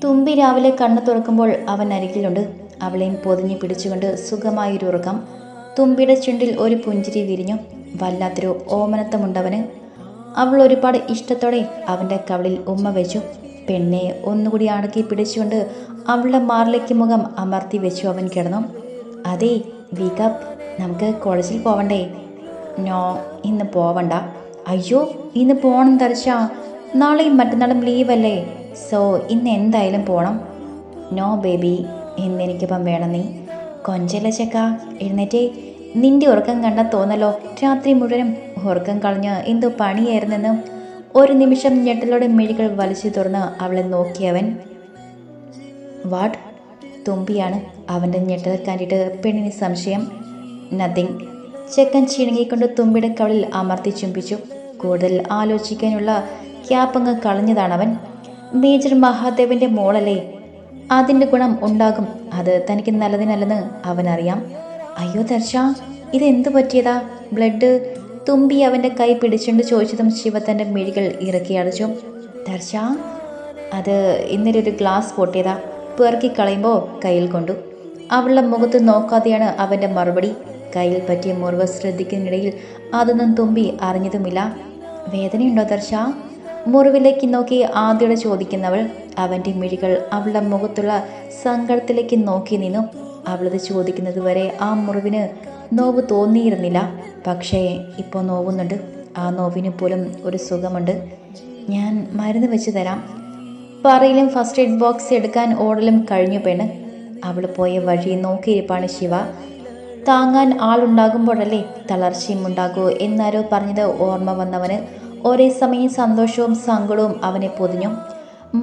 തുമ്പി രാവിലെ കണ്ണു തുറക്കുമ്പോൾ അവൻ അരികിലുണ്ട്. അവളെയും പൊതിഞ്ഞു പിടിച്ചുകൊണ്ട് സുഖമായൊരു ഉറക്കം. തുമ്പിയുടെ ചുണ്ടിൽ ഒരു പുഞ്ചിരി വിരിഞ്ഞു. വല്ലാത്തൊരു ഓമനത്തമുണ്ടവന്. അവൾ ഒരുപാട് ഇഷ്ടത്തോടെ അവൻ്റെ കവളിൽ ഉമ്മ വെച്ചു. പെണ്ണെ ഒന്നുകൂടി അടക്കി പിടിച്ചുകൊണ്ട് അവളുടെ മാറിലേക്ക് മുഖം അമർത്തി വെച്ചു അവൻ കിടന്നു. അതെ വീക്കപ്പ്, നമുക്ക് കോളേജിൽ പോവണ്ടേ? നോ, ഇന്ന് പോവണ്ട. അയ്യോ, ഇന്ന് പോകണം തർശാ, നാളെയും മറ്റന്നാളും ലീവല്ലേ. സോ ഇന്ന് എന്തായാലും പോകണം. നോ ബേബി, ഇന്നെനിക്കിപ്പം വേണം നീ. കൊഞ്ചല ചെക്ക, എഴുന്നേറ്റേ. നിന്റെ ഉറക്കം കണ്ടാൽ തോന്നലോ രാത്രി മുഴുവനും ഉറക്കം കളഞ്ഞ് എന്തോ പണിയായിരുന്നെന്ന്. ഒരു നിമിഷം ഞെട്ടലോടെ മിഴികൾ വലിച്ചു തുറന്ന് അവളെ നോക്കിയവൻ. വാട്ട്? തുമ്പിയാണ്. അവൻ്റെ ഞെട്ടൽ കണ്ടിട്ട് പെണ്ണിന് സംശയം. നത്തിങ്. ചെക്കൻ ചിണുങ്ങിക്കൊണ്ട് തുമ്പിയുടെ കവളിൽ അമർത്തി ചുംബിച്ചു. കൂടുതൽ ആലോചിക്കാനുള്ള ക്യാപ്പങ്ങ് കളഞ്ഞതാണവൻ. മേജർ മഹാദേവൻ്റെ മോളല്ലേ, അതിൻ്റെ ഗുണം ഉണ്ടാകും. അത് തനിക്ക് നല്ലതിനല്ലെന്ന് അവനറിയാം. അയ്യോ ദർശ, ഇതെന്തു പറ്റിയതാ? ബ്ലഡ്? തുമ്പി അവൻ്റെ കൈ പിടിച്ചുകൊണ്ട് ചോദിച്ചതും ശിവ തൻ്റെ മിഴികൾ ഇറക്കി അടച്ചു. ദർശ, അത് ഇന്നലെ ഒരു ഗ്ലാസ് പൊട്ടിയതാ, പെറുക്കി കളയുമ്പോൾ കയ്യിൽ കൊണ്ടു. അവളുടെ മുഖത്ത് നോക്കാതെയാണ് അവൻ്റെ മറുപടി. കയ്യിൽ പറ്റിയ മുറിവ് ശ്രദ്ധിക്കുന്നതിനിടയിൽ അതൊന്നും തുമ്പി അറിഞ്ഞതുമില്ല. വേദനയുണ്ടോ ദർശ? മുറിവിലേക്ക് നോക്കി ആദ്യയോടെ ചോദിക്കുന്നവൾ. അവൻ്റെ മിഴികൾ അവളുടെ മുഖത്തുള്ള സങ്കടത്തിലേക്ക് നോക്കി നിന്നു. അവളത് ചോദിക്കുന്നത് വരെ ആ മുറിവിന് നോവ് തോന്നിയിരുന്നില്ല. പക്ഷേ ഇപ്പോൾ നോവുന്നുണ്ട്. ആ നോവിന് പോലും ഒരു സുഖമുണ്ട്. ഞാൻ മരുന്ന് വെച്ച് തരാം. പറയിലും ഫസ്റ്റ് എയ്ഡ് ബോക്സ് എടുക്കാൻ ഓടലും കഴിഞ്ഞു പെണ്ണ്. അവൾ പോയ വഴി നോക്കിയിരിപ്പാണ് ശിവ. താങ്ങാൻ ആളുണ്ടാകുമ്പോഴല്ലേ തളർച്ചയും ഉണ്ടാകൂ എന്നാരോ പറഞ്ഞത് ഓർമ്മ വന്നവന്. ഒരേ സമയം സന്തോഷവും സങ്കടവും അവനെ പൊതിഞ്ഞു.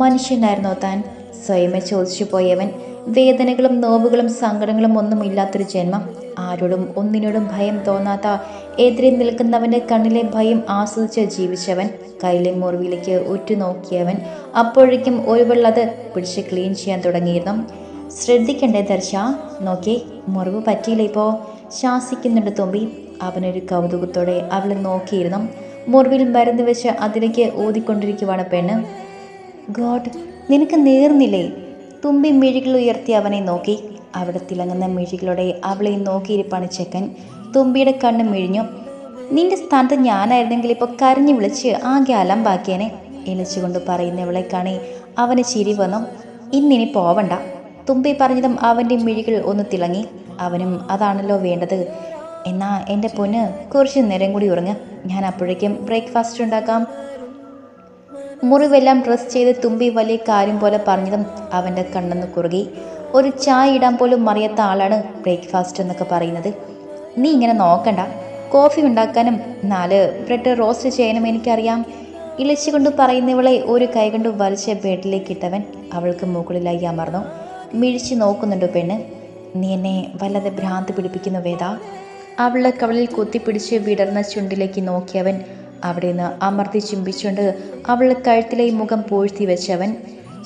മനുഷ്യനായിരുന്നോ താൻ? സ്വയമേ ചോദിച്ചു പോയവൻ. വേദനകളും നോവുകളും സങ്കടങ്ങളും ഒന്നും ഇല്ലാത്തൊരു ജന്മം. ആരോടും ഒന്നിനോടും ഭയം തോന്നാത്ത, എതിരെ നിൽക്കുന്നവൻ്റെ കണ്ണിലെ ഭയം ആസ്വദിച്ച് ജീവിച്ചവൻ. കയ്യിലെ മുറിവിലേക്ക് ഉറ്റുനോക്കിയവൻ. അപ്പോഴേക്കും ഒരുവളത് പിടിച്ച് ക്ലീൻ ചെയ്യാൻ തുടങ്ങിയിരുന്നു. ശ്രദ്ധിക്കണ്ടേ ദർശ? നോക്കേ, മുറിവ് പറ്റിയില്ല ഇപ്പോൾ. ശാസിക്കുന്നുണ്ട് തുമ്പി. അവനൊരു കൗതുകത്തോടെ അവളെ നോക്കിയിരുന്നു. മുറിവിൽ മരുന്ന് വെച്ച് അതിലേക്ക് ഊതിക്കൊണ്ടിരിക്കുവാണ് പെണ്ണ്. ഗോഡ്, നിനക്ക് നേർന്നില്ലേ? തുമ്പി മിഴികൾ ഉയർത്തി അവനെ നോക്കി. അവിടെ തിളങ്ങുന്ന മിഴികളോടെ അവളെ നോക്കിയിരിപ്പാണ് ചെക്കൻ. തുമ്പിയുടെ കണ്ണ് മിഴിഞ്ഞു. നിന്റെ സ്ഥാനത്ത് ഞാനായിരുന്നെങ്കിൽ ഇപ്പോൾ കരഞ്ഞു വിളിച്ച് ആകെ അലമ്പാക്കിയനെ. ഇളിച്ചുകൊണ്ട് പറയുന്നവളെ കാണി അവന് ചിരി വന്നു. ഇന്നിനി പോവണ്ട. തുമ്പി പറഞ്ഞതും അവൻ്റെ മിഴികൾ ഒന്ന് തിളങ്ങി. അവനും അതാണല്ലോ വേണ്ടത്. എന്നാ എൻ്റെ പൊന്ന്, കുറച്ച് നേരം കൂടി ഉറങ്ങ്. ഞാൻ അപ്പോഴേക്കും ബ്രേക്ക്ഫാസ്റ്റ് ഉണ്ടാക്കാം. മുറിവെല്ലാം ഡ്രസ് ചെയ്ത് തുമ്പി വലിയ കാര്യം പോലെ പറഞ്ഞതും അവൻ്റെ കണ്ണെന്ന് കുറുകി. ഒരു ചായ ഇടാൻ പോലും അറിയാത്ത ആളാണ് ബ്രേക്ക്ഫാസ്റ്റ് എന്നൊക്കെ പറയുന്നത്. നീ ഇങ്ങനെ നോക്കണ്ട. കോഫി ഉണ്ടാക്കാനും 4 ബ്രെഡ് റോസ്റ്റ് ചെയ്യാനും എനിക്കറിയാം. ഇളിച്ചുകൊണ്ട് പറയുന്നവളെ ഒരു കൈ കൊണ്ട് വലിച്ച ബെഡിലേക്ക് ഇട്ടവൻ അവൾക്ക് മുകളിലായി അമർന്നു. മിഴിച്ച് നോക്കുന്നുണ്ടോ പെണ്ണ്? നീ എന്നെ വല്ലാതെ ഭ്രാന്ത് പിടിപ്പിക്കുന്നു വേദ. അവളുടെ കവളിൽ കുത്തിപ്പിടിച്ച് വിടർന്ന ചുണ്ടിലേക്ക് നോക്കിയവൻ അവിടെ നിന്ന് അമർത്തി ചുംബിച്ചുകൊണ്ട് അവളുടെ കഴുത്തിലെ മുഖം പൂഴ്ത്തി വെച്ചവൻ.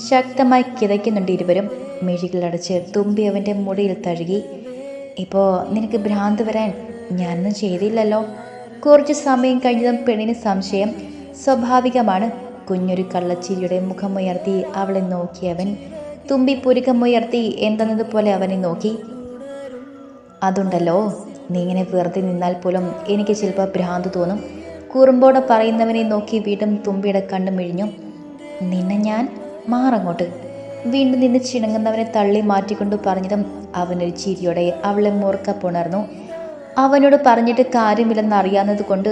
ശക്തമായി കിതയ്ക്കുന്നുണ്ട് ഇരുവരും. മിഴികളടച്ച് തുമ്പി അവൻ്റെ മുടിയിൽ തഴുകി. ഇപ്പോൾ നിനക്ക് ഭ്രാന്ത് വരാൻ ഞാനൊന്നും ചെയ്തില്ലല്ലോ. കുറച്ച് സമയം കഴിഞ്ഞതും പെണ്ണിന് സംശയം. സ്വാഭാവികമാണ്. കുഞ്ഞൊരു കള്ളച്ചിരിയുടെ മുഖമുയർത്തി അവളെ നോക്കിയവൻ. തുമ്പി പുരുക്കമുയർത്തി എന്തെന്നതുപോലെ അവനെ നോക്കി. അതുണ്ടല്ലോ, നീ ഇങ്ങനെ വെറുതെ നിന്നാൽ പോലും എനിക്ക് ചിലപ്പോൾ ഭ്രാന്ത് തോന്നും. കുറുമ്പോടെ പറയുന്നവനെ നോക്കി വീണ്ടും തുമ്പിയുടെ കണ്ണു മിഴിഞ്ഞു. നിന്നെ ഞാൻ മാറങ്ങോട്ട്. വീണ്ടും നിന്ന് ചിണങ്ങുന്നവനെ തള്ളി മാറ്റിക്കൊണ്ട് പറഞ്ഞതും അവനൊരു ചിരിയോടെ അവളെ മുറുക്ക പുണർന്നു. അവനോട് പറഞ്ഞിട്ട് കാര്യമില്ലെന്ന് അറിയാവുന്നത് കൊണ്ട്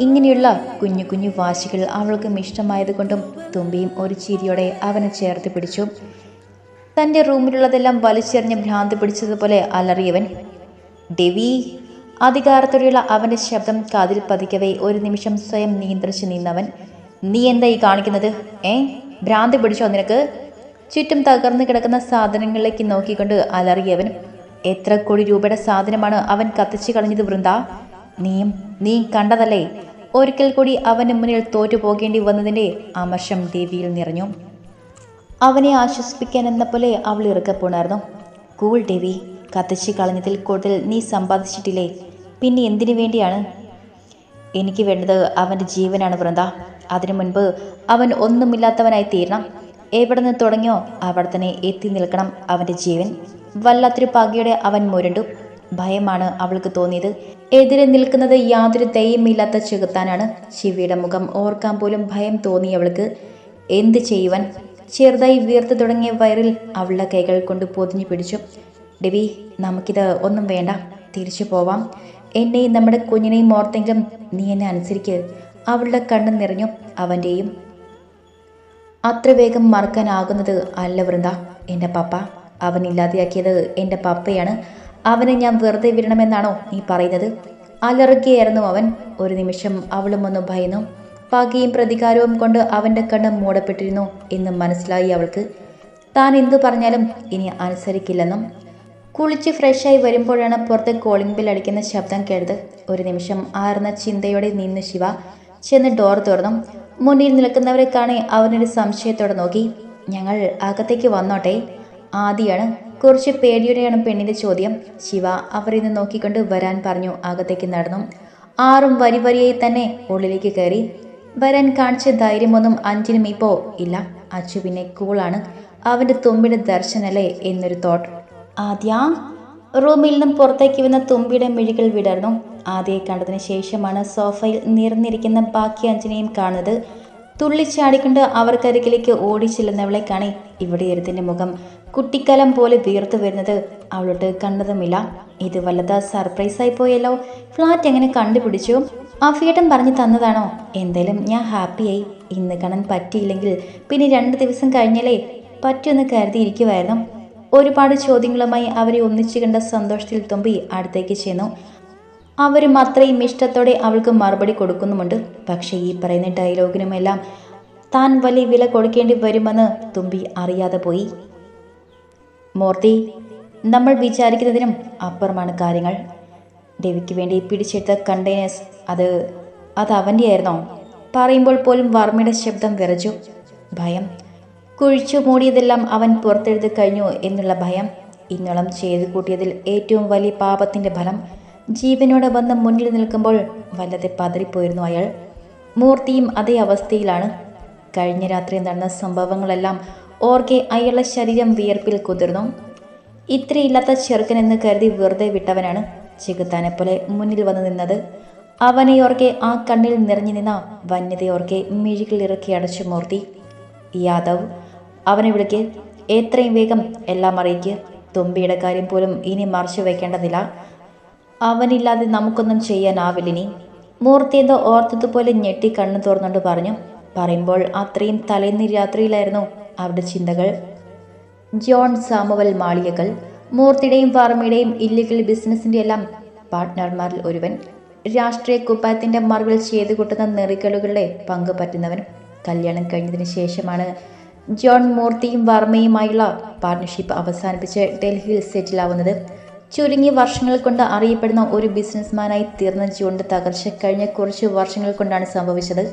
ഇങ്ങനെയുള്ള കുഞ്ഞു കുഞ്ഞു വാശികൾ അവൾക്കും ഇഷ്ടമായതുകൊണ്ടും തുമ്പിയും ഒരു ചിരിയോടെ അവനെ ചേർത്ത് പിടിച്ചു. തൻ്റെ റൂമിലുള്ളതെല്ലാം വലിച്ചെറിഞ്ഞ് ഭ്രാന്ത് പിടിച്ചതുപോലെ അലറിയവൻ. ഡെവി! അധികാരത്തോടെയുള്ള അവൻ്റെ ശബ്ദം കാതിൽ പതിക്കവേ ഒരു നിമിഷം സ്വയം നിയന്ത്രിച്ച് നിന്നവൻ. നീ എന്താ ഈ കാണിക്കുന്നത്? ഭ്രാന്ത് പിടിച്ചോ നിനക്ക്? ചുറ്റും തകർന്നു കിടക്കുന്ന സാധനങ്ങളിലേക്ക് നോക്കിക്കൊണ്ട് അലറിയവൻ. എത്ര കോടി രൂപയുടെ സാധനമാണ് അവൻ കത്തിച്ചു കളഞ്ഞത് വൃന്ദ? നീ കണ്ടതല്ലേ? ഒരിക്കൽ കൂടി അവൻ്റെ മുന്നിൽ തോറ്റു പോകേണ്ടി വന്നതിൻ്റെ അമർഷം ദേവിയിൽ നിറഞ്ഞു. അവനെ ആശ്വസിപ്പിക്കാൻ എന്ന പോലെ അവൾ ഇറക്കപ്പോണായിരുന്നു. കൂൾ ദേവി, കത്തിച്ച് കളഞ്ഞതിൽ കൂടുതൽ നീ സമ്പാദിച്ചിട്ടില്ലേ? പിന്നെ എന്തിനു വേണ്ടിയാണ്? എനിക്ക് വേണ്ടത് അവൻ്റെ ജീവനാണ് വൃന്ദ. അതിനു മുൻപ് അവൻ ഒന്നുമില്ലാത്തവനായി തീരണം. എവിടെ നിന്ന് തുടങ്ങിയോ അവിടെ തന്നെ എത്തി നിൽക്കണം അവൻ്റെ ജീവൻ. വല്ലാത്തൊരു പകയോടെ അവൻ മുരണ്ടു. ഭയമാണ് അവൾക്ക് തോന്നിയത്. എതിരെ നിൽക്കുന്നത് യാതൊരു ദയമില്ലാത്ത ചെകുത്താനാണ്. ശിവയുടെ മുഖം ഓർക്കാൻ പോലും ഭയം തോന്നി അവൾക്ക്. എന്ത് ചെയ്യുവാൻ? ചെറുതായി വീർത്തു തുടങ്ങിയ വയറിൽ അവളുടെ കൈകൾ കൊണ്ട് പൊതിഞ്ഞു പിടിച്ചു. ഡെവി, നമുക്കിത് ഒന്നും വേണ്ട, തിരിച്ചു പോവാം. എന്നെയും നമ്മുടെ കുഞ്ഞിനെയും ഓർത്തെങ്കിലും നീ എന്നെ അനുസരിക്ക്. അവളുടെ കണ്ണ് നിറഞ്ഞു. അവൻ്റെയും. അത്ര വേഗം മറക്കാനാകുന്നത് അല്ല വൃന്ദ. എൻ്റെ പപ്പ, അവനില്ലാതെയാക്കിയത് എൻ്റെ പപ്പയാണ്. അവനെ ഞാൻ വെറുതെ വിടണമെന്നാണോ നീ പറയുന്നത്? അലറുകയായിരുന്നു അവൻ. ഒരു നിമിഷം അവളും ഒന്ന് ഭയന്നു. പകയും പ്രതികാരവും കൊണ്ട് അവൻ്റെ കണ്ണ് മൂടപ്പെട്ടിരുന്നു എന്ന് മനസ്സിലായി അവൾക്ക്. താൻ എന്തു പറഞ്ഞാലും ഇനി അനുസരിക്കില്ലെന്നും. കുളിച്ച് ഫ്രഷായി വരുമ്പോഴാണ് പുറത്ത് കോളിംഗ് ബെൽ അടിക്കുന്ന ശബ്ദം കേട്ടത്. ഒരു നിമിഷം ആർന്ന ചിന്തയോടെ നിന്ന് ശിവ ചെന്ന് ഡോർ തുറന്നു. മുന്നിൽ നിൽക്കുന്നവരെ കാണി അവനൊരു സംശയത്തോടെ നോക്കി. ഞങ്ങൾ അകത്തേക്ക് വന്നോട്ടെ? ആദിയാണ്. കുറച്ച് പേടിയോടെയാണ് പെണ്ണിൻ്റെ ചോദ്യം. ശിവ അവരെ നിന്ന് നോക്കിക്കൊണ്ട് വരാൻ പറഞ്ഞു. അകത്തേക്ക് നടന്നു. ആറും വരി വരിയായി തന്നെ ഉള്ളിലേക്ക് കയറി. വരാൻ കാണിച്ച ധൈര്യമൊന്നും അഞ്ചിനും ഇപ്പോൾ ഇല്ല. അച്ചു പിന്നെ കൂളാണ്. അവൻ്റെ തുമ്പിയുടെ ദർശനല്ലേ എന്നൊരു തോട്ട്. ആദ്യ റൂമിൽ നിന്നും പുറത്തേക്ക് വന്ന തുമ്പിയുടെ മിഴികൾ വിടർന്നു. ആദ്യയെ കണ്ടതിന് ശേഷമാണ് സോഫയിൽ നിറഞ്ഞിരിക്കുന്ന ബാക്കി അഞ്ചിനെയും കാണുന്നത്. തുള്ളിച്ചാടിക്കൊണ്ട് അവർക്കരികിലേക്ക് ഓടി ചെല്ലുന്നവളെ കാണി ഇവിടെ എഴുത്തിൻ്റെ മുഖം കുട്ടിക്കാലം പോലെ വീർത്തു വരുന്നത് അവളോട്ട് കണ്ടതുമില്ല. ഇത് വല്ലത സർപ്രൈസായി പോയല്ലോ. ഫ്ലാറ്റ് എങ്ങനെ കണ്ടുപിടിച്ചു? അഫിയേട്ടൻ പറഞ്ഞു തന്നതാണോ? എന്തായാലും ഞാൻ ഹാപ്പിയായി. ഇന്ന് കാണാൻ പറ്റിയില്ലെങ്കിൽ പിന്നെ 2 ദിവസം കഴിഞ്ഞാലേ പറ്റുമെന്ന് കരുതിയിരിക്കുമായിരുന്നു. ഒരുപാട് ചോദ്യങ്ങളുമായി അവരെ ഒന്നിച്ചു കണ്ട സന്തോഷത്തിൽ തുമ്പി അടുത്തേക്ക് ചെന്നു. അവരും അത്രയും ഇഷ്ടത്തോടെ അവൾക്ക് മറുപടി കൊടുക്കുന്നുമുണ്ട്. പക്ഷേ ഈ പറയുന്ന ഡയലോഗിനുമെല്ലാം താൻ വലിയ വില കൊടുക്കേണ്ടി വരുമെന്ന് തുമ്പി അറിയാതെ പോയി. മൂർത്തി, നമ്മൾ വിചാരിക്കുന്നതിനും അപ്പുറമാണ് കാര്യങ്ങൾ. ഡെവിക്ക് വേണ്ടി പിടിച്ചെടുത്ത കണ്ടെയ്നേഴ്സ് അത് അവൻ്റെ ആയിരുന്നോ? പറയുമ്പോൾ പോലും വർമ്മയുടെ ശബ്ദം വിറച്ചു. ഭയം. കുഴിച്ചു മൂടിയതെല്ലാം അവൻ പുറത്തെടുത്ത് കഴിഞ്ഞു എന്നുള്ള ഭയം. ഇന്നോളം ചെയ്തു കൂട്ടിയതിൽ ഏറ്റവും വലിയ പാപത്തിൻ്റെ ഫലം. ജീവനോടെ വന്ന് മുന്നിൽ നിൽക്കുമ്പോൾ വല്ലതെ പതറിപ്പോയിരുന്നു അയാൾ. മൂർത്തിയും അതേ അവസ്ഥയിലാണ്. കഴിഞ്ഞ രാത്രി നടന്ന സംഭവങ്ങളെല്ലാം ഓർക്കെ അയാളുടെ ശരീരം വിയർപ്പിൽ കുതിർന്നു. ഇത്രയില്ലാത്ത ചെറുക്കനെന്ന് കരുതി വെറുതെ വിട്ടവനാണ് ചെകുത്താനെപ്പോലെ മുന്നിൽ വന്നു നിന്നത്. അവനെയോർക്കെ ആ കണ്ണിൽ നിറഞ്ഞു നിന്ന വന്യതയോർക്കെ മിഴികൾ ഇറക്കി അടച്ചു മൂർത്തി. യാദവ്, അവനെ വിളിക്ക്. എത്രയും വേഗം എല്ലാം അറിയിക്ക്. തുമ്പിയുടെ കാര്യം പോലും ഇനി മറച്ചു വയ്ക്കേണ്ടതില്ല. അവനില്ലാതെ നമുക്കൊന്നും ചെയ്യാനാവില്ലിനി. മൂർത്തി എന്തോ ഓർത്തതുപോലെ ഞെട്ടി കണ്ണു തുറന്നുകൊണ്ട് പറഞ്ഞു. പറയുമ്പോൾ അത്രയും തലേന്ന് രാത്രിയിലായിരുന്നു അവരുടെ ചിന്തകൾ. ജോൺ സാമുവൽ മാളികകൾ, മൂർത്തിയുടെയും വർമ്മയുടെയും ഇല്ലീഗൽ ബിസിനസിൻ്റെ എല്ലാം പാർട്ട്ണർമാരിൽ ഒരുവൻ. രാഷ്ട്രീയ കുപ്പായത്തിൻ്റെ മറവിൽ ചെയ്തു കൂട്ടുന്ന നെറികളുടെ പങ്ക് പറ്റുന്നവൻ. കല്യാണം കഴിഞ്ഞതിന് ശേഷമാണ് ജോൺ മൂർത്തിയും വർമ്മയുമായുള്ള പാർട്ട്ണർഷിപ്പ് അവസാനിപ്പിച്ച് ഡൽഹിയിൽ സെറ്റിലാവുന്നത്. ചുരുങ്ങിയ വർഷങ്ങൾ കൊണ്ട് അറിയപ്പെടുന്ന ഒരു ബിസിനസ്മാനായി തീർന്ന ജോണിൻ്റെ തകർച്ച കഴിഞ്ഞ കുറച്ച് വർഷങ്ങൾ കൊണ്ടാണ് സംഭവിച്ചത്.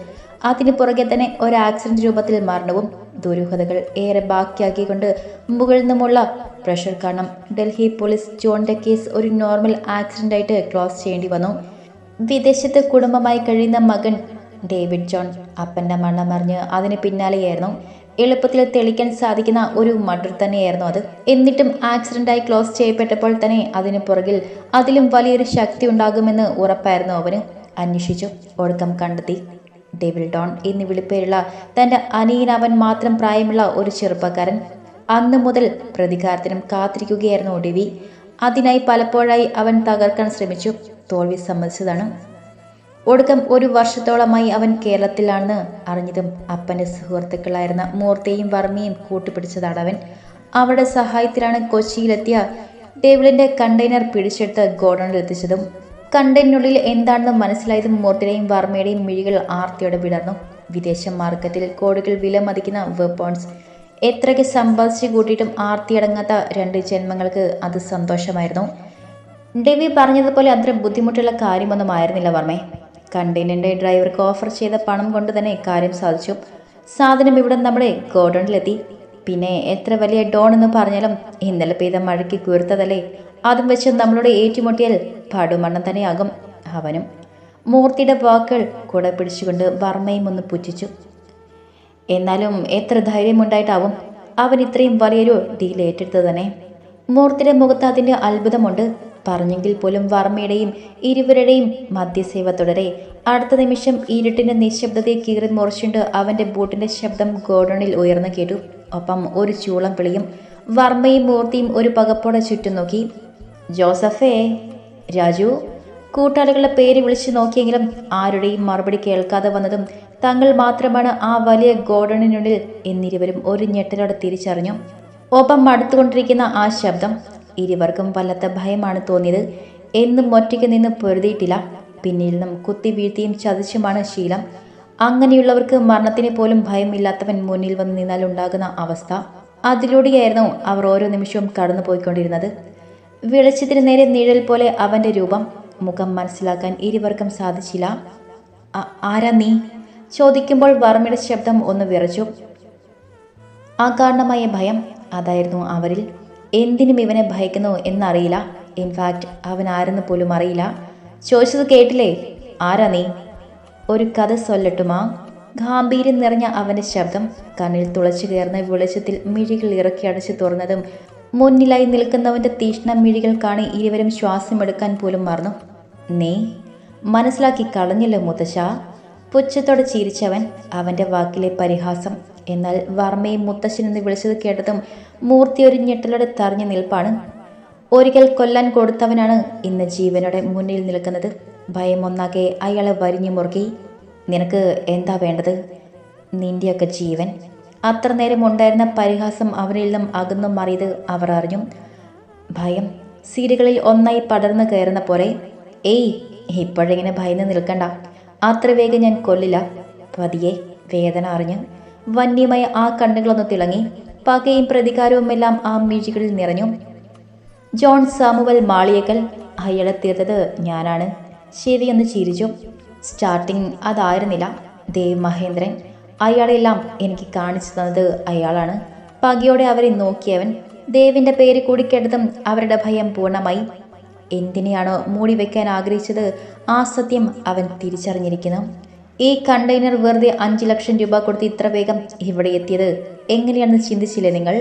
അതിന് പുറകെ തന്നെ ഒരു ആക്സിഡന്റ് രൂപത്തിൽ മരണവും. ദുരൂഹതകൾ ഏറെ ബാക്കിയാക്കിക്കൊണ്ട് മുകളിൽ നിന്നുമുള്ള പ്രഷർ കാരണം ഡൽഹി പോലീസ് ജോണിൻ്റെ കേസ് ഒരു നോർമൽ ആക്സിഡൻ്റായിട്ട് ക്ലോസ് ചെയ്യേണ്ടി വന്നു. വിദേശത്ത് കുടുംബമായി കഴിയുന്ന മകൻ ഡേവിഡ് ജോൺ അപ്പൻ്റെ മരണമറിഞ്ഞ് അതിന് പിന്നാലെയായിരുന്നു. എളുപ്പത്തിൽ തെളിക്കാൻ സാധിക്കുന്ന ഒരു മർഡർ തന്നെയായിരുന്നു അത്. എന്നിട്ടും ആക്സിഡൻ്റായി ക്ലോസ് ചെയ്യപ്പെട്ടപ്പോൾ തന്നെ അതിന് പുറകിൽ അതിലും വലിയൊരു ശക്തി ഉണ്ടാകുമെന്ന് ഉറപ്പായിരുന്നു അവന്. അന്വേഷിച്ചു. ഒടുക്കം കണ്ടെത്തി. ഡേവിഡ് ഡോൺ എന്ന് വിളിപ്പേരുള്ള തൻ്റെ അനിയനവൻ മാത്രം പ്രായമുള്ള ഒരു ചെറുപ്പക്കാരൻ. അന്നു മുതൽ പ്രതികാരത്തിനും കാത്തിരിക്കുകയായിരുന്നു ഡെവി. അതിനായി പലപ്പോഴായി അവൻ തകർക്കാൻ ശ്രമിച്ചു. തോൽവി സമ്മതിച്ചതാണ്. ഒടുക്കം 1 വർഷത്തോളമായി അവൻ കേരളത്തിലാണെന്ന് അറിഞ്ഞതും അപ്പൻ്റെ സുഹൃത്തുക്കളായിരുന്ന മൂർത്തിയും വർമ്മയും കൂട്ടുപിടിച്ചതാണ് അവൻ. അവരുടെ സഹായത്തിലാണ് കൊച്ചിയിലെത്തിയ ഡേവിഡിൻ്റെ കണ്ടെയ്നർ പിടിച്ചെടുത്ത് ഗോഡൌണിൽ എത്തിച്ചതും. കണ്ടെയ്നറിനുള്ളിൽ എന്താണെന്ന് മനസ്സിലായതും മൂർത്തിയുടെയും വർമ്മയുടെയും മിഴികൾ ആർത്തിയോടെ വിടർന്നു. വിദേശ മാർക്കറ്റിൽ കോടികൾ വില മതിക്കുന്ന വെപ്പോൺസ് എത്രയ്ക്ക് സമ്പാദിച്ചു കൂട്ടിയിട്ടും ആർത്തിയടങ്ങാത്ത 2 ജന്മങ്ങൾക്ക് അത് സന്തോഷമായിരുന്നു. ഡെവി പറഞ്ഞതുപോലെ അത്ര ബുദ്ധിമുട്ടുള്ള കാര്യമൊന്നും ആയിരുന്നില്ല വർമ്മേ. കണ്ടെയ്നറിൻ്റെ ഡ്രൈവർക്ക് ഓഫർ ചെയ്ത പണം കൊണ്ട് തന്നെ കാര്യം സാധിച്ചു. സാധനം ഇവിടെ നമ്മുടെ ഗോഡൌണിലെത്തി. പിന്നെ എത്ര വലിയ ഡോൺ എന്ന് പറഞ്ഞാലും ഇന്നലെ പെയ്ത മഴയ്ക്ക് കുരുത്തതല്ലേ. അതും വെച്ച് നമ്മളോട് ഏറ്റുമുട്ടിയാൽ പടുമണ്ണം തന്നെയാകും അവനും. മൂർത്തിയുടെ വാക്കുകൾ കൂടെ പിടിച്ചുകൊണ്ട് വർമ്മയും ഒന്ന് പുച്ഛിച്ചു. എന്നാലും എത്ര ധൈര്യമുണ്ടായിട്ടാവും അവൻ ഇത്രയും വലിയൊരു ഡീൽ ഏറ്റെടുത്തത് തന്നെ. മൂർത്തിയുടെ മുഖത്ത് അതിൻ്റെ അത്ഭുതമുണ്ട്. പറഞ്ഞെങ്കിൽ പോലും വർമ്മയുടെയും ഇരുവരുടെയും മദ്യസേവ തുടരെ. അടുത്ത നിമിഷം ഇരുട്ടിൻ്റെ നിശബ്ദതയെ കീറി മുറിച്ചുകൊണ്ട് അവൻ്റെ ബൂട്ടിൻ്റെ ശബ്ദം ഗോഡണിൽ ഉയർന്നു കേട്ടു. ഒപ്പം ഒരു ചൂളം വിളിയും. വർമ്മയും മൂർത്തിയും ഒരു പകപ്പോടെ ചുറ്റും നോക്കി. ജോസഫേ, രാജു. കൂട്ടാളികളുടെ പേര് വിളിച്ചു നോക്കിയെങ്കിലും ആരുടെയും മറുപടി കേൾക്കാതെ വന്നതും തങ്ങൾ മാത്രമാണ് ആ വലിയ ഗോഡണിനുള്ളിൽ എന്നിരുവരും ഒരു ഞെട്ടലോടെ തിരിച്ചറിഞ്ഞു. ഒപ്പം അടുത്തുകൊണ്ടിരിക്കുന്ന ആ ശബ്ദം ഇരുവർക്കും വല്ലാത്ത ഭയമാണ് തോന്നിയത്. എന്നും ഒറ്റയ്ക്ക് നിന്ന് പൊരുതിയിട്ടില്ല. പിന്നിൽ നിന്നും കുത്തി വീഴ്ത്തിയും ചതിച്ചുമാണ് ശീലം. അങ്ങനെയുള്ളവർക്ക് മരണത്തിന് പോലും ഭയമില്ലാത്തവൻ മുന്നിൽ വന്ന് നിന്നാൽ ഉണ്ടാകുന്ന അവസ്ഥ, അതിലൂടെയായിരുന്നു അവർ ഓരോ നിമിഷവും കടന്നു പോയിക്കൊണ്ടിരുന്നത്. വെളിച്ചത്തിന് നേരെ നിഴൽ പോലെ അവൻ്റെ രൂപം. മുഖം മനസ്സിലാക്കാൻ ഇരുവർക്കും സാധിച്ചില്ല. ആരാ നീ? ചോദിക്കുമ്പോൾ വർമ്മയുടെ ശബ്ദം ഒന്ന് വിറച്ചു. അകാരണമായ ഭയം അതായിരുന്നു അവരിൽ. എന്തിനും ഇവനെ ഭയക്കുന്നു എന്നറിയില്ല. ഇൻഫാക്റ്റ് അവൻ ആരെന്ന് പോലും അറിയില്ല. ചോദിച്ചത് കേട്ടില്ലേ? ആരാ നീ? ഒരു കഥ സൊല്ലട്ടുമാ? ഗാംഭീര്യം നിറഞ്ഞ അവൻ്റെ ശബ്ദം. കണ്ണിൽ തുളച്ചു കയറുന്ന വെളിച്ചത്തിൽ മിഴികൾ ഇറക്കി അടച്ചു തുറന്നതും മുന്നിലായി നിൽക്കുന്നവൻ്റെ തീഷ്ണ മിഴികൾ കാണി ഇരുവരും ശ്വാസമെടുക്കാൻ പോലും മറന്നു. നീ മനസ്സിലാക്കി കളഞ്ഞല്ലോ മുത്തശ്ശ. പുച്ഛത്തോടെ ചിരിച്ചവൻ. അവൻ്റെ വാക്കിലെ പരിഹാസം. എന്നാൽ വർമ്മയും മുത്തശ്ശനെന്ന് വിളിച്ചത് കേട്ടതും മൂർത്തി ഒരു ഞെട്ടലോടെ തറഞ്ഞു നിൽപ്പാണ്. ഒരിക്കൽ കൊല്ലാൻ കൊടുത്തവനാണ് ഇന്ന് ജീവനോടെ മുന്നിൽ നിൽക്കുന്നത്. ഭയം ഒന്നാകെ അയാളെ വരിഞ്ഞു മുറുക്കി. നിനക്ക് എന്താ വേണ്ടത്? നിന്റെയൊക്കെ ജീവൻ. അത്ര നേരം ഉണ്ടായിരുന്ന പരിഹാസം അവരിൽ നിന്നും അകന്നു മാറിയത് അവർ അറിഞ്ഞു. ഭയം സീലുകളിൽ ഒന്നായി പടർന്നു കയറുന്ന പോലെ. ഏയ്, ഇപ്പോഴിങ്ങനെ ഭയന്ന് നിൽക്കണ്ട. അത്ര വേഗം ഞാൻ കൊല്ലില്ല. പതിയെ. വേദന അറിഞ്ഞ് വന്യമായ ആ കണ്ണുകളൊന്ന് തിളങ്ങി. പകയും പ്രതികാരവുമെല്ലാം ആ മിഴികളിൽ നിറഞ്ഞു. John Samuel Maliyekkal. അയാളെ തീർത്തത് ഞാനാണ്. ശരിയെന്ന് ചിരിച്ചു. സ്റ്റാർട്ടിങ് അതായിരുന്നില്ല. ദേവ് മഹേന്ദ്രൻ. അയാളെല്ലാം എനിക്ക് കാണിച്ചു തന്നത് അയാളാണ്. പകയോടെ അവരെ നോക്കിയവൻ. ദേവിൻ്റെ പേര് കൂടി കേട്ടതും അവരുടെ ഭയം പൂർണ്ണമായി. എന്തിനെയാണോ മൂടി വയ്ക്കാൻ ആഗ്രഹിച്ചത് ആ സത്യം അവൻ തിരിച്ചറിഞ്ഞിരിക്കുന്നു. ഈ കണ്ടെയ്നർ വെറുതെ 5 ലക്ഷം രൂപ കൊടുത്ത് ഇത്ര വേഗം ഇവിടെ എത്തിയത് എങ്ങനെയാണെന്ന് ചിന്തിച്ചില്ലേ നിങ്ങൾ?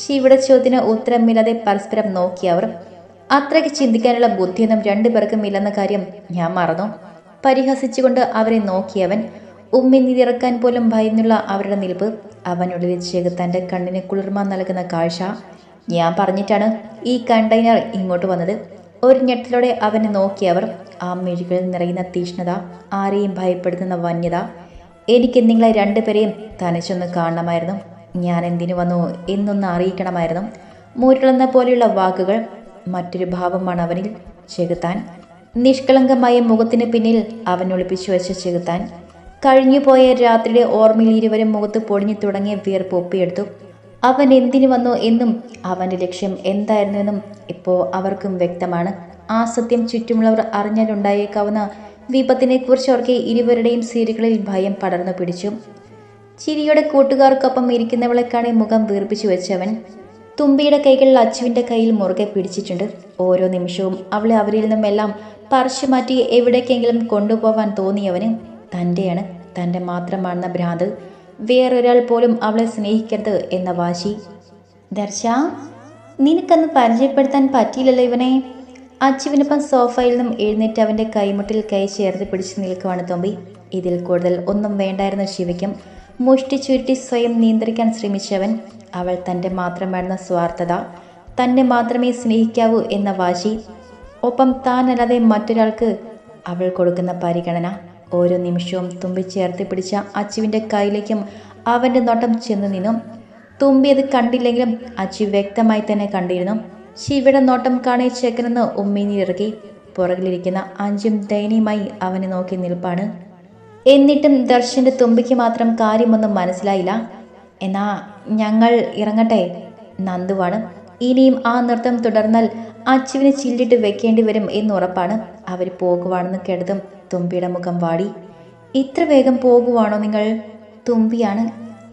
ശിവയുടെ ചോദ്യത്തിന് ഉത്തരമില്ലാതെ പരസ്പരം നോക്കിയവർ. അത്രയ്ക്ക് ചിന്തിക്കാനുള്ള ബുദ്ധിയൊന്നും രണ്ടുപേർക്കും ഇല്ലെന്ന കാര്യം ഞാൻ മറന്നു. പരിഹസിച്ചുകൊണ്ട് അവരെ നോക്കിയവൻ. ഉമ്മി നിറക്കാൻ പോലും ഭയന്നുള്ള അവരുടെ നിൽപ്പ്. അവനുള്ളിൽ ചെകുത്താൻ്റെ കണ്ണിന് കുളിർമ നൽകുന്ന കാഴ്ച. ഞാൻ പറഞ്ഞിട്ടാണ് ഈ കണ്ടെയ്നർ ഇങ്ങോട്ട് വന്നത്. ഒരു ഞെട്ടലോടെ അവനെ നോക്കിയവർ. ആ മിഴികളിൽ നിറയുന്ന തീഷ്ണത, ആരെയും ഭയപ്പെടുത്തുന്ന വന്യത. എനിക്ക് നിങ്ങളെ രണ്ടുപേരെയും തനിച്ചൊന്ന് കാണണമായിരുന്നു. ഞാൻ എന്തിനു വന്നു എന്നൊന്ന് അറിയിക്കണമായിരുന്നു. മുരളുന്ന പോലെയുള്ള വാക്കുകൾ. മറ്റൊരു ഭാവമാണ് അവനിൽ. ചെകുത്താൻ. നിഷ്കളങ്കമായ മുഖത്തിന് പിന്നിൽ അവൻ ഒളിപ്പിച്ചു വെച്ച ചെകുത്താൻ. കഴിഞ്ഞുപോയ രാത്രിയുടെ ഓർമ്മയിൽ ഇരുവരും മുഖത്ത് പൊടിഞ്ഞു തുടങ്ങിയ വിയർപ്പ് ഒപ്പിയെടുത്തു. അവൻ എന്തിനു വന്നു എന്നും അവൻ്റെ ലക്ഷ്യം എന്തായിരുന്നുവെന്നും ഇപ്പോൾ അവർക്കും വ്യക്തമാണ്. ആ സത്യം ചുറ്റുമുള്ളവർ അറിഞ്ഞാലുണ്ടായേക്കാവുന്ന വിപത്തിനെക്കുറിച്ച് ഓർക്കെ ഇരുവരുടെയും സീലുകളിൽ ഭയം പടർന്നു പിടിച്ചു. ചിരിയുടെ കൂട്ടുകാർക്കൊപ്പം ഇരിക്കുന്നവളെ കാണി മുഖം വീർപ്പിച്ചു വെച്ചവൻ. തുമ്പിയുടെ കൈകൾ അച്ചുവിൻ്റെ കയ്യിൽ മുറുകെ പിടിച്ചിട്ടുണ്ട്. ഓരോ നിമിഷവും അവളെ അവരിൽ നിന്നുമെല്ലാം പറിച്ചു മാറ്റി എവിടേക്കെങ്കിലും കൊണ്ടുപോകാൻ തോന്നിയവന്. തൻ്റെയാണ്, തൻ്റെ മാത്രമാണെന്ന ഭ്രാന്ത്. വേറൊരാൾ പോലും അവളെ സ്നേഹിക്കരുത് എന്ന വാശി. ദർശ, നിനക്കന്ന് പരിചയപ്പെടുത്താൻ പറ്റിയില്ലല്ലോ ഇവനെ. അച്ചുവിനൊപ്പം സോഫയിൽ നിന്നും എഴുന്നേറ്റ് അവൻ്റെ കൈമുട്ടിൽ കൈ ചേർത്ത് പിടിച്ചു നിൽക്കുവാണ് തുമ്പി. ഇതിൽ കൂടുതൽ ഒന്നും വേണ്ടായിരുന്നു ശിവയ്ക്കും. മുഷ്ടി ചുരുട്ടി സ്വയം നിയന്ത്രിക്കാൻ ശ്രമിച്ചവൻ. അവൾ തൻ്റെ മാത്രമായിരുന്ന സ്വാർത്ഥത, തന്നെ മാത്രമേ സ്നേഹിക്കാവൂ എന്ന വാശി, ഒപ്പം താനല്ലാതെ മറ്റൊരാൾക്ക് അവൾ കൊടുക്കുന്ന പരിഗണന. ഓരോ നിമിഷവും തുമ്പി ചേർത്ത് പിടിച്ച അച്ചുവിൻ്റെ കയ്യിലേക്കും അവൻ്റെ നോട്ടം ചെന്നു നിന്നു. തുമ്പി അത് കണ്ടില്ലെങ്കിലും അച്ചു വ്യക്തമായി തന്നെ കണ്ടിരുന്നു. ശിവയുടെ നോട്ടം കാണി ചെക്കനെന്ന് ഉമ്മീനിറക്കി. പുറകിലിരിക്കുന്ന അഞ്ചും ദയനീയമായി അവനെ നോക്കി നിൽപ്പാണ്. എന്നിട്ടും ദർശൻ്റെ തുമ്പിക്ക് മാത്രം കാര്യമൊന്നും മനസ്സിലായില്ല. എന്നാ ഞങ്ങൾ ഇറങ്ങട്ടെ? നന്ദുവാണ്. ഇനിയും ആ നൃത്തം തുടർന്നാൽ അച്ചുവിനെ ചില്ലിട്ട് വെക്കേണ്ടി വരും എന്നുറപ്പാണ്. അവർ പോകുവാണെന്ന് കേട്ടതും തുമ്പിയുടെ മുഖം വാടി. ഇത്ര വേഗം പോകുവാണോ നിങ്ങൾ? തുമ്പിയാണ്.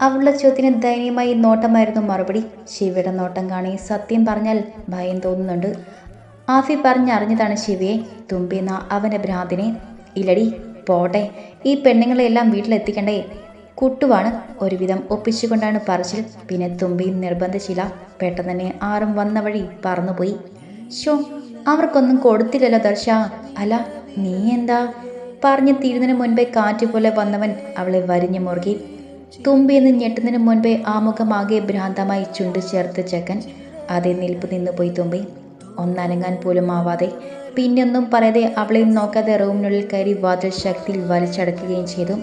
അവളുടെ ചോദ്യത്തിന് ദയനീയമായി നോട്ടമായിരുന്നു മറുപടി. ശിവയുടെ നോട്ടം കാണി സത്യം പറഞ്ഞാൽ ഭയം തോന്നുന്നുണ്ട്. ആഫി പറഞ്ഞറിഞ്ഞതാണ് ശിവയെ, തുമ്പിയെന്ന അവൻ്റെ ഭ്രാന്തിനെ. ഇല്ലടി, പോട്ടെ. ഈ പെണ്ണുങ്ങളെല്ലാം വീട്ടിലെത്തിക്കണ്ടേ? കുട്ടുവാണ്. ഒരുവിധം ഒപ്പിച്ചുകൊണ്ടാണ് പറച്ചിൽ. പിന്നെ തുമ്പിയും നിർബന്ധിച്ചില്ല. പെട്ടെന്ന് തന്നെ ആറും വന്ന വഴി പറന്നുപോയി. ഷോ, അവർക്കൊന്നും കൊടുത്തില്ലല്ലോ ദർശ. അല്ല, നീ എന്താ? പറഞ്ഞു തീരുന്നതിന് മുൻപേ കാറ്റുപോലെ വന്നവൻ അവളെ വരിഞ്ഞു മുറുകി. തുമ്പി എന്ന് ഞെട്ടുന്നതിന് മുൻപേ ആ മുഖമാകെ ഭ്രാന്തമായി ചുണ്ടു ചേർത്ത് ചെക്കൻ അതേ നിൽപ്പ് നിന്നുപോയി. തുമ്പി ഒന്നനങ്ങാൻ പോലും ആവാതെ പിന്നൊന്നും പറയാതെ അവളെയും നോക്കാതെ റൂമിനുള്ളിൽ കയറി വാതിൽ ശക്തിയിൽ വലിച്ചടക്കുകയും ചെയ്തു.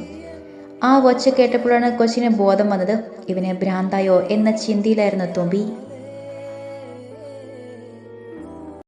ആ ഒച്ച കേട്ടപ്പോഴാണ് കൊച്ചിന് ബോധം വന്നത്. ഇവന് ഭ്രാന്തായോ എന്ന ചിന്തയിലായിരുന്നു തുമ്പി.